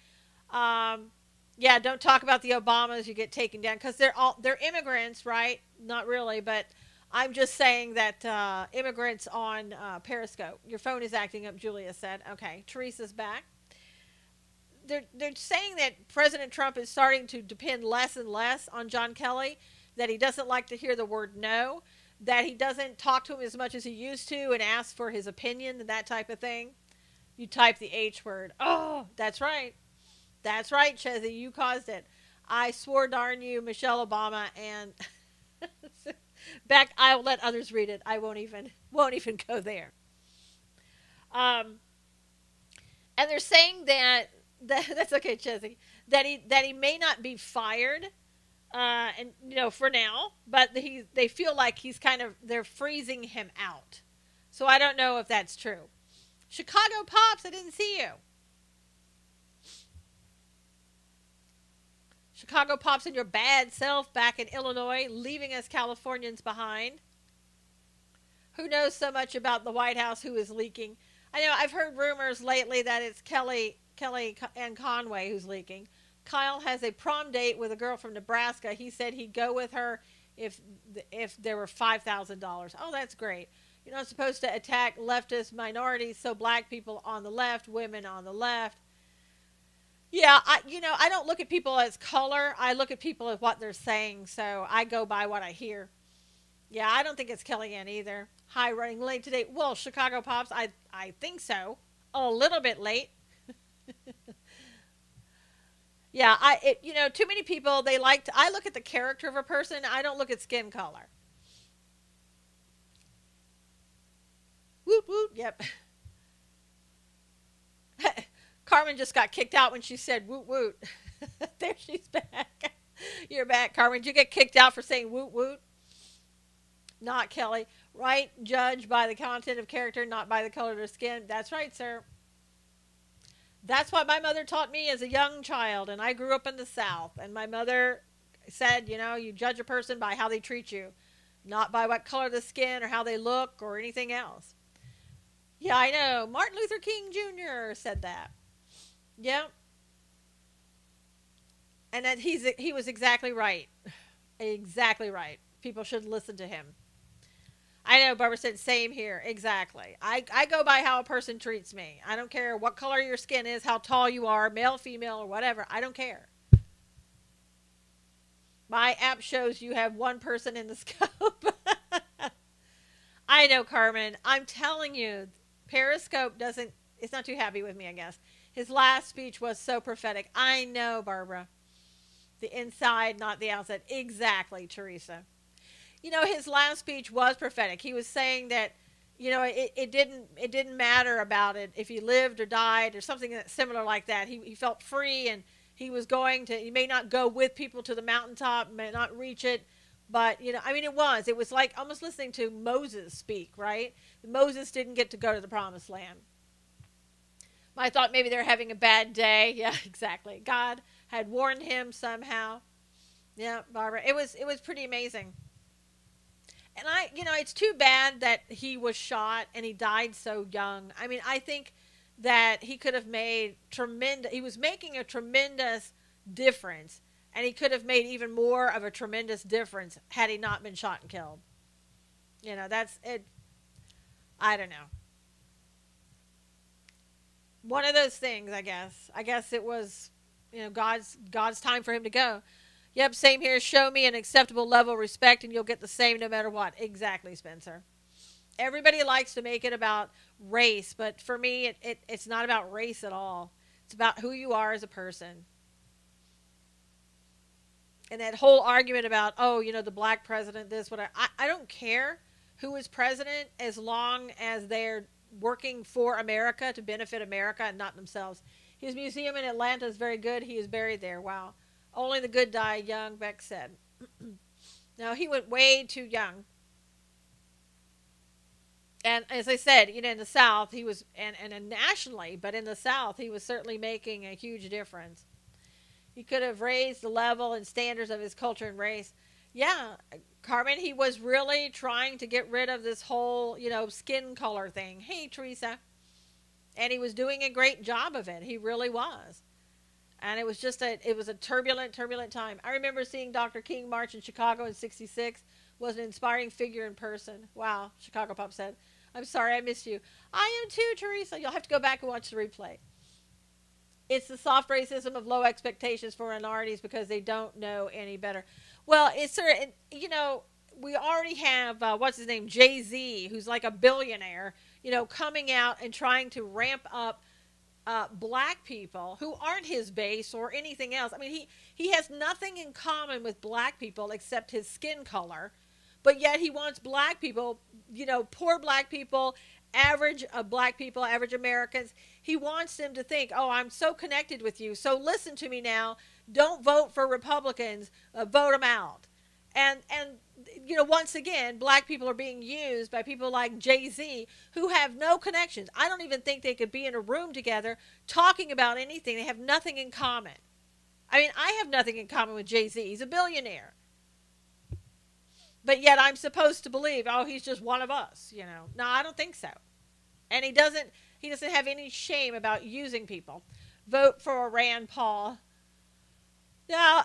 Yeah, don't talk about the Obamas. You get taken down because they're immigrants, right? Not really, but I'm just saying that immigrants on Periscope. Your phone is acting up, Julia said. Okay, Teresa's back. They're saying that President Trump is starting to depend less and less on John Kelly, that he doesn't like to hear the word no, that he doesn't talk to him as much as he used to and ask for his opinion and that type of thing. You type the H word. Oh, that's right. That's right, Chezzy. You caused it. I swore darn you, Michelle Obama, and back. I'll let others read it. I won't even go there. Um, and they're saying that that's okay, Chesney. That he may not be fired, and for now, but they feel like he's kind of they're freezing him out. So I don't know if that's true. Chicago Pops, I didn't see you. Chicago Pops and your bad self back in Illinois, leaving us Californians behind. Who knows so much about the White House? Who is leaking? I know I've heard rumors lately that it's Kelly and Conway who's leaking. Kyle has a prom date with a girl from Nebraska. He said he'd go with her if there were $5,000. Oh, that's great. You're not supposed to attack leftist minorities, so black people on the left, women on the left. Yeah, I don't look at people as color. I look at people as what they're saying, so I go by what I hear. Yeah, I don't think it's Kellyanne either. Hi, running late today. Well, Chicago Pops, I think so. A little bit late. Yeah, too many people, I look at the character of a person. I don't look at skin color. Woot woot, yep. Carmen just got kicked out when she said woot woot. There she's back. You're back, Carmen. Did you get kicked out for saying woot woot? Not Kelly. Right? Judged by the content of character, not by the color of their skin. That's right, sir. That's what my mother taught me as a young child, and I grew up in the South. And my mother said, you judge a person by how they treat you, not by what color of the skin or how they look or anything else. Yeah, I know. Martin Luther King Jr. said that. Yeah. And that he was exactly right. Exactly right. People should listen to him. I know, Barbara said, same here. Exactly. I go by how a person treats me. I don't care what color your skin is, how tall you are, male, female, or whatever. I don't care. My app shows you have one person in the scope. I know, Carmen. I'm telling you, Periscope it's not too happy with me, I guess. His last speech was so prophetic. I know, Barbara. The inside, not the outside. Exactly, Teresa. His last speech was prophetic. He was saying that, it didn't matter about it if he lived or died or something similar like that. He felt free, and he may not go with people to the mountaintop, may not reach it, but, it was like almost listening to Moses speak, right? Moses didn't get to go to the promised land. I thought maybe they're having a bad day. Yeah, exactly. God had warned him somehow. Yeah, Barbara. It was pretty amazing. And it's too bad that he was shot and he died so young. I think that he could have made he was making a tremendous difference, and he could have made even more of a tremendous difference had he not been shot and killed. That's it. I don't know. One of those things, I guess. I guess it was, God's time for him to go. Yep, same here. Show me an acceptable level of respect and you'll get the same no matter what. Exactly, Spencer. Everybody likes to make it about race, but for me, it's not about race at all. It's about who you are as a person. And that whole argument about, the black president, this, whatever. I don't care who is president as long as they're working for America to benefit America and not themselves. His museum in Atlanta is very good. He is buried there. Wow. Only the good die young, Beck said. Now, he went way too young. And as I said, in the South, he was, and nationally, but in the South, he was certainly making a huge difference. He could have raised the level and standards of his culture and race. Yeah, Carmen, he was really trying to get rid of this whole, skin color thing. Hey, Teresa. And he was doing a great job of it. He really was. And it was just it was a turbulent time. I remember seeing Dr. King march in Chicago in '66. Was an inspiring figure in person. Wow, Chicago Pop said. I'm sorry I missed you. I am too, Teresa. You'll have to go back and watch the replay. It's the soft racism of low expectations for minorities because they don't know any better. Well, it's we already have, what's his name, Jay-Z, who's like a billionaire, coming out and trying to ramp up black people who aren't his base or anything else. I mean, he has nothing in common with black people except his skin color, but yet he wants black people, poor black people, black people, average Americans. He wants them to think, oh, I'm so connected with you. So listen to me now. Don't vote for Republicans. Vote them out. And once again, black people are being used by people like Jay-Z who have no connections. I don't even think they could be in a room together talking about anything. They have nothing in common. I mean, I have nothing in common with Jay-Z. He's a billionaire. But yet I'm supposed to believe, oh, he's just one of us, No, I don't think so. And he doesn't have any shame about using people. Vote for Rand Paul. Now,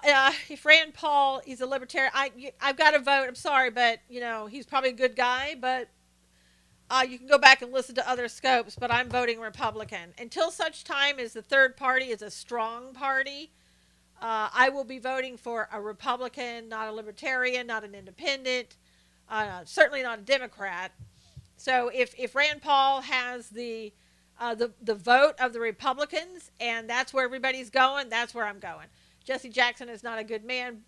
if Rand Paul, he's a libertarian, I've got to vote. I'm sorry, but, he's probably a good guy, but you can go back and listen to other scopes, but I'm voting Republican. Until such time as the third party is a strong party, I will be voting for a Republican, not a libertarian, not an independent, certainly not a Democrat. So if Rand Paul has the vote of the Republicans and that's where everybody's going, that's where I'm going. Jesse Jackson is not a good man,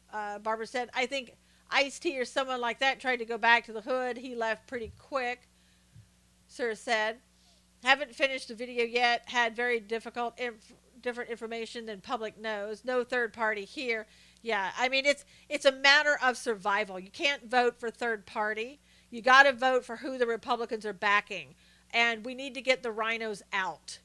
Barbara said. I think Ice-T or someone like that tried to go back to the hood. He left pretty quick, Sir said. Haven't finished the video yet. Had very different information than public knows. No third party here. Yeah, I mean, it's a matter of survival. You can't vote for third party. You got to vote for who the Republicans are backing. And we need to get the rhinos out.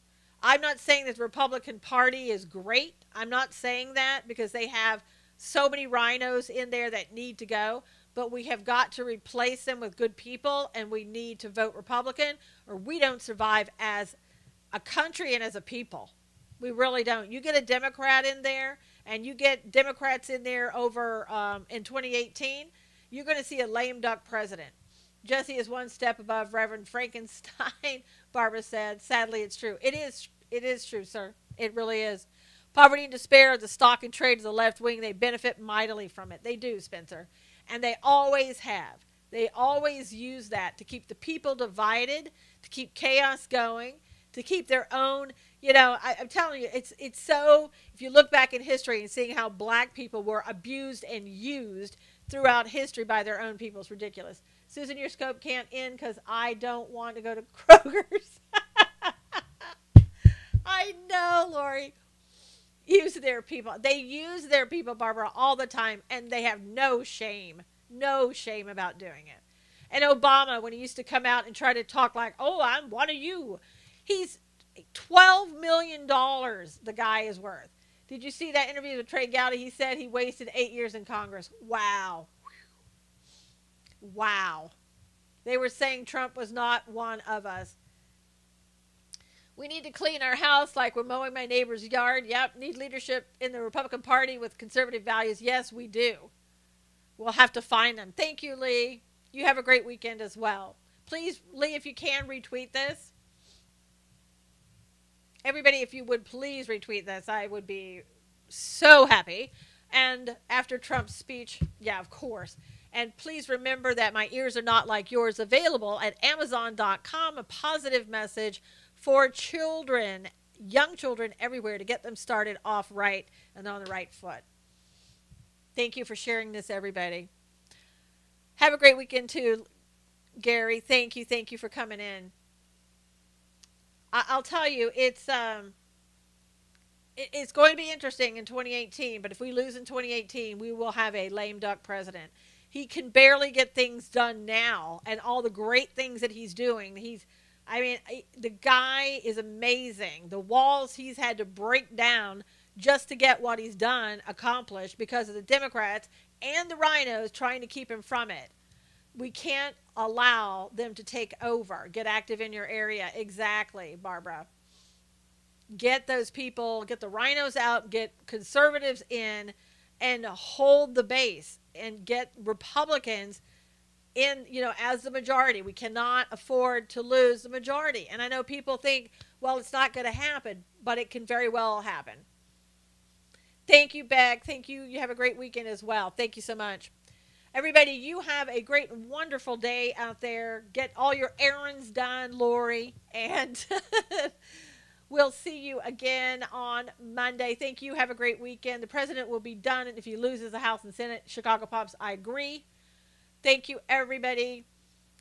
I'm not saying that the Republican Party is great. I'm not saying that because they have so many rhinos in there that need to go. But we have got to replace them with good people, and we need to vote Republican, or we don't survive as a country and as a people. We really don't. You get a Democrat in there, and you get Democrats in there over in 2018, you're going to see a lame duck president. Jesse is one step above Reverend Frankenstein, Barbara said. Sadly, it's true. It is true, sir. It really is. Poverty and despair are the stock and trade of the left wing. They benefit mightily from it. They do, Spencer. And they always have. They always use that to keep the people divided, to keep chaos going, to keep their own, I'm telling you, it's so, if you look back in history and seeing how black people were abused and used throughout history by their own people, it's ridiculous. Susan, your scope can't end because I don't want to go to Kroger's. I know, Lori. Use their people. They use their people, Barbara, all the time, and they have no shame about doing it. And Obama, when he used to come out and try to talk like, oh, I'm one of you, he's $12 million the guy is worth. Did you see that interview with Trey Gowdy? He said he wasted 8 years in Congress. Wow. Wow. They were saying Trump was not one of us. We need to clean our house like we're mowing my neighbor's yard. Yep. Need leadership in the Republican Party with conservative values. Yes, we do. We'll have to find them. Thank you, Lee. You have a great weekend as well. Please, Lee, if you can, retweet this. Everybody, if you would please retweet this, I would be so happy. And after Trump's speech, yeah, of course. And please remember that My Ears Are Not Like Yours, available at Amazon.com, a positive message for children, young children everywhere, to get them started off right and on the right foot. Thank you for sharing this, everybody. Have a great weekend too, Gary. Thank you for coming in. I'll tell you, it's going to be interesting in 2018, but if we lose in 2018, we will have a lame duck president. He can barely get things done now, and all the great things that he's doing. The guy is amazing. The walls he's had to break down just to get what he's done accomplished because of the Democrats and the rhinos trying to keep him from it. We can't allow them to take over. Get active in your area. Exactly, Barbara. Get those people, get the rhinos out, get conservatives in, and hold the base and get Republicans in, as the majority. We cannot afford to lose the majority. And I know people think, well, it's not going to happen, but it can very well happen. Thank you, Beck. Thank you. You have a great weekend as well. Thank you so much. Everybody, you have a great and wonderful day out there. Get all your errands done, Lori. And We'll see you again on Monday. Thank you. Have a great weekend. The president will be done if he loses the House and Senate. Chicago Pops, I agree. Thank you, everybody.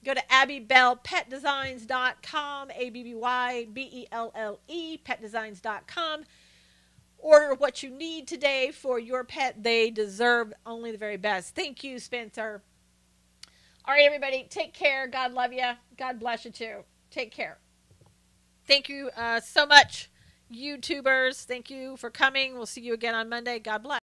Go to abbybellpetdesigns.com, ABBYBELLE, petdesigns.com. Order what you need today for your pet. They deserve only the very best. Thank you, Spencer. All right, everybody, take care. God love you. God bless you, too. Take care. Thank you so much, YouTubers. Thank you for coming. We'll see you again on Monday. God bless.